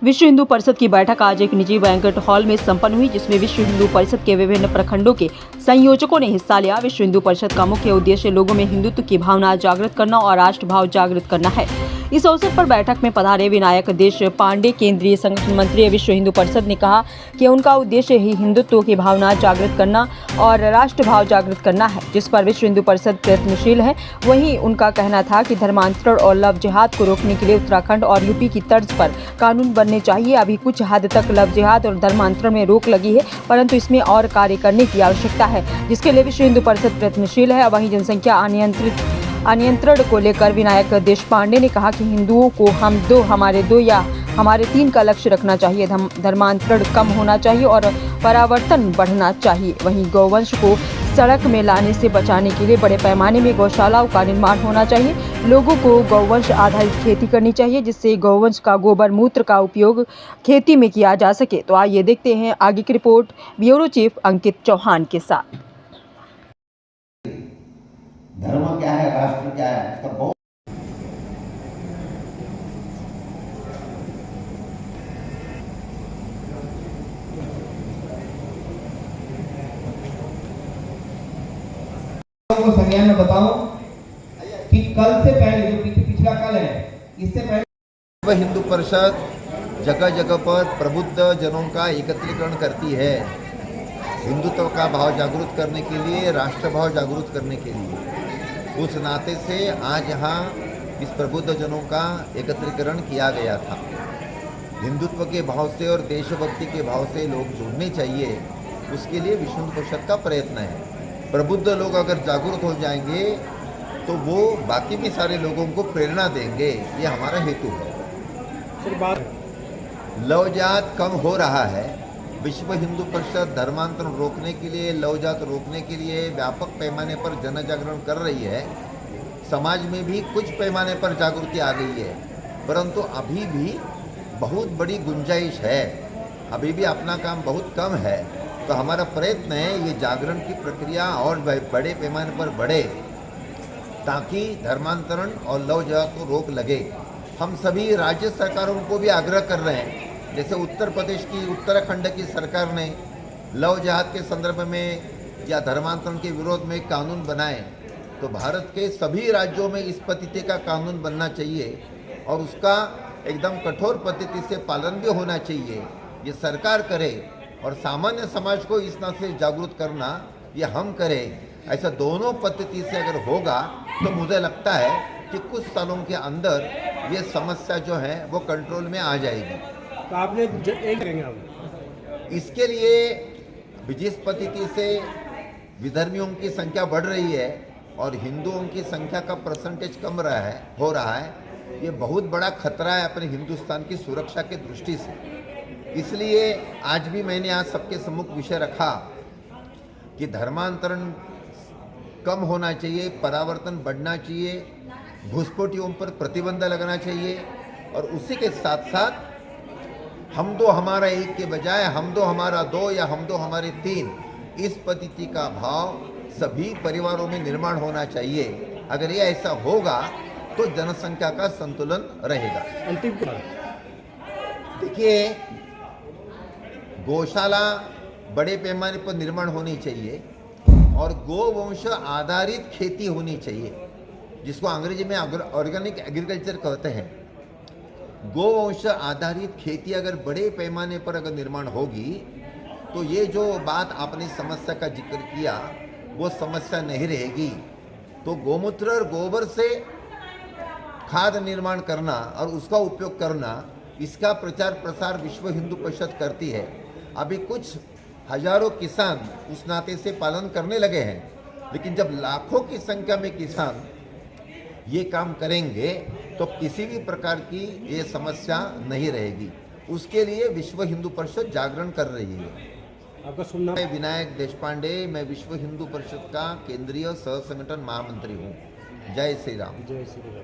विश्व हिंदू परिषद की बैठक आज एक निजी बैंक्वेट हॉल में संपन्न हुई, जिसमें विश्व हिंदू परिषद के विभिन्न प्रखंडों के संयोजकों ने हिस्सा लिया। विश्व हिंदू परिषद का मुख्य उद्देश्य लोगों में हिंदुत्व की भावना जागृत करना और राष्ट्रभाव जागृत करना है। इस अवसर पर बैठक में पधारे विनायक देशपांडे, केंद्रीय संगठन मंत्री विश्व हिंदू परिषद, ने कहा कि उनका उद्देश्य ही हिंदुत्व की भावना जागृत करना और राष्ट्रभाव जागृत करना है, जिस पर विश्व हिंदू परिषद प्रयत्नशील है। वहीं उनका कहना था कि धर्मांतरण और लव जिहाद को रोकने के लिए उत्तराखंड और यूपी की तर्ज पर कानून बनने चाहिए। अभी कुछ हद तक लव जिहाद और धर्मांतरण में रोक लगी है, परंतु इसमें और कार्य करने की आवश्यकता है, जिसके लिए विश्व हिंदू परिषद प्रयत्नशील है। वहीं जनसंख्या अनियंत्रण को लेकर विनायक देशपांडे ने कहा कि हिंदुओं को हम दो, हमारे दो या हमारे तीन का लक्ष्य रखना चाहिए। धर्मांतरण कम होना चाहिए और परावर्तन बढ़ना चाहिए। वहीं गौवंश को सड़क में लाने से बचाने के लिए बड़े पैमाने में गौशालाओं का निर्माण होना चाहिए। लोगों को गौवंश आधारित खेती करनी चाहिए, जिससे गौवंश का गोबर मूत्र का उपयोग खेती में किया जा सके। तो आइए देखते हैं आगे की रिपोर्ट ब्यूरो चीफ अंकित चौहान के साथ। धर्म क्या है, राष्ट्र क्या है, इसका बहुत को संज्ञान में बताऊं कि कल से पहले जो पिछला कल है, इससे पहले विश्व हिंदू परिषद जगह जगह पर प्रबुद्ध जनों का एकत्रीकरण करती है, हिंदुत्व का भाव जागृत करने के लिए, राष्ट्रभाव जागृत करने के लिए। उस नाते से आज यहाँ इस प्रबुद्ध जनों का एकत्रीकरण किया गया था। हिंदुत्व के भाव से और देशभक्ति के भाव से लोग जुड़ने चाहिए, उसके लिए विश्व हिंदू परिषद का प्रयत्न है। प्रबुद्ध लोग अगर जागरूक हो जाएंगे तो वो बाकी भी सारे लोगों को प्रेरणा देंगे, ये हमारा हेतु है। लव जात कम हो रहा है। विश्व हिंदू परिषद धर्मांतरण रोकने के लिए, लव जात रोकने के लिए व्यापक पैमाने पर जन जागरण कर रही है। समाज में भी कुछ पैमाने पर जागृति आ गई है, परंतु अभी भी बहुत बड़ी गुंजाइश है, अभी भी अपना काम बहुत कम है। तो हमारा प्रयत्न है ये जागरण की प्रक्रिया और बड़े पैमाने पर बढ़े, ताकि धर्मांतरण और लव जिहाद को रोक लगे। हम सभी राज्य सरकारों को भी आग्रह कर रहे हैं, जैसे उत्तर प्रदेश की, उत्तराखंड की सरकार ने लव जिहाद के संदर्भ में या धर्मांतरण के विरोध में कानून बनाए, तो भारत के सभी राज्यों में इस पद्धति का कानून बनना चाहिए और उसका एकदम कठोर पद्धति से पालन भी होना चाहिए। ये सरकार करे और सामान्य समाज को इस नाते से जागरूक करना ये हम करें। ऐसा दोनों पद्धति से अगर होगा तो मुझे लगता है कि कुछ सालों के अंदर ये समस्या जो है वो कंट्रोल में आ जाएगी। तो आपने एक करेंगे आप इसके लिए जिस पद्धति से विधर्मियों की संख्या बढ़ रही है और हिंदुओं की संख्या का परसेंटेज कम हो रहा है, ये बहुत बड़ा खतरा है अपने हिंदुस्तान की सुरक्षा की दृष्टि से। इसलिए आज भी मैंने आज सबके सम्मुख विषय रखा कि धर्मांतरण कम होना चाहिए, परावर्तन बढ़ना चाहिए, घुसपैठियों पर प्रतिबंध लगाना चाहिए और उसी के साथ साथ हम दो हमारा एक के बजाय हम दो हमारा दो या हम दो हमारे तीन, इस पद्धति का भाव सभी परिवारों में निर्माण होना चाहिए। अगर ये ऐसा होगा तो जनसंख्या का संतुलन रहेगा। अंतिम देखिए, गौशाला बड़े पैमाने पर निर्माण होनी चाहिए और गोवंश आधारित खेती होनी चाहिए, जिसको अंग्रेजी में ऑर्गेनिक एग्रीकल्चर कहते हैं। गोवंश आधारित खेती अगर बड़े पैमाने पर अगर निर्माण होगी तो ये जो बात आपने समस्या का जिक्र किया वो समस्या नहीं रहेगी। तो गोमूत्र और गोबर से खाद निर्माण करना और उसका उपयोग करना, इसका प्रचार प्रसार विश्व हिंदू परिषद करती है। अभी कुछ हजारों किसान उस नाते से पालन करने लगे हैं, लेकिन जब लाखों की संख्या में किसान ये काम करेंगे तो किसी भी प्रकार की ये समस्या नहीं रहेगी। उसके लिए विश्व हिंदू परिषद जागरण कर रही है। आपका सुनना। मैं विनायक देशपांडे, मैं विश्व हिंदू परिषद का केंद्रीय सह संगठन महामंत्री हूँ। जय श्री राम। जय श्री राम।